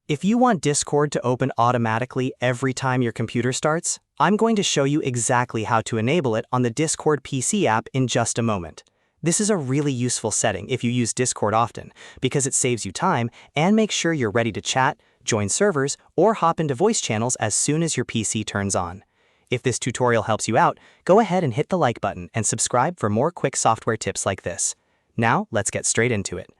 If you want Discord to open automatically every time your computer starts, I'm going to show you exactly how to enable it on the Discord PC app in just a moment. This is a really useful setting if you use Discord often, because it saves you time and makes sure you're ready to chat, join servers, or hop into voice channels as soon as your PC turns on. If this tutorial helps you out, go ahead and hit the like button and subscribe for more quick software tips like this. Now, let's get straight into it.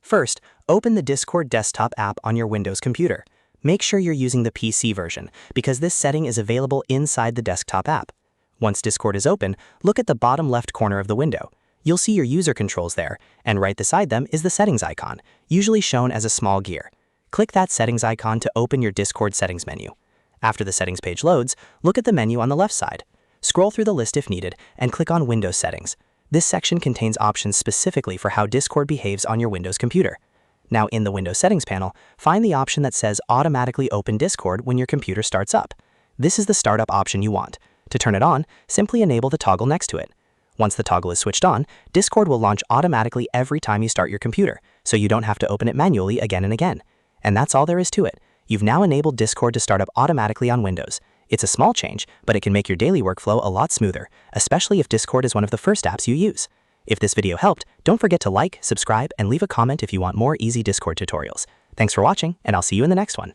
First, open the Discord desktop app on your Windows computer. Make sure you're using the PC version, because this setting is available inside the desktop app. Once Discord is open, look at the bottom left corner of the window. You'll see your user controls there, and right beside them is the settings icon, usually shown as a small gear. Click that settings icon to open your Discord settings menu. After the settings page loads, look at the menu on the left side. Scroll through the list if needed, and click on Windows Settings. This section contains options specifically for how Discord behaves on your Windows computer. Now in the Windows Settings panel, find the option that says Automatically Open Discord when your computer starts up. This is the startup option you want. To turn it on, simply enable the toggle next to it. Once the toggle is switched on, Discord will launch automatically every time you start your computer, so you don't have to open it manually again and again. And that's all there is to it. You've now enabled Discord to start up automatically on Windows. It's a small change, but it can make your daily workflow a lot smoother, especially if Discord is one of the first apps you use. If this video helped, don't forget to like, subscribe, and leave a comment if you want more easy Discord tutorials. Thanks for watching, and I'll see you in the next one.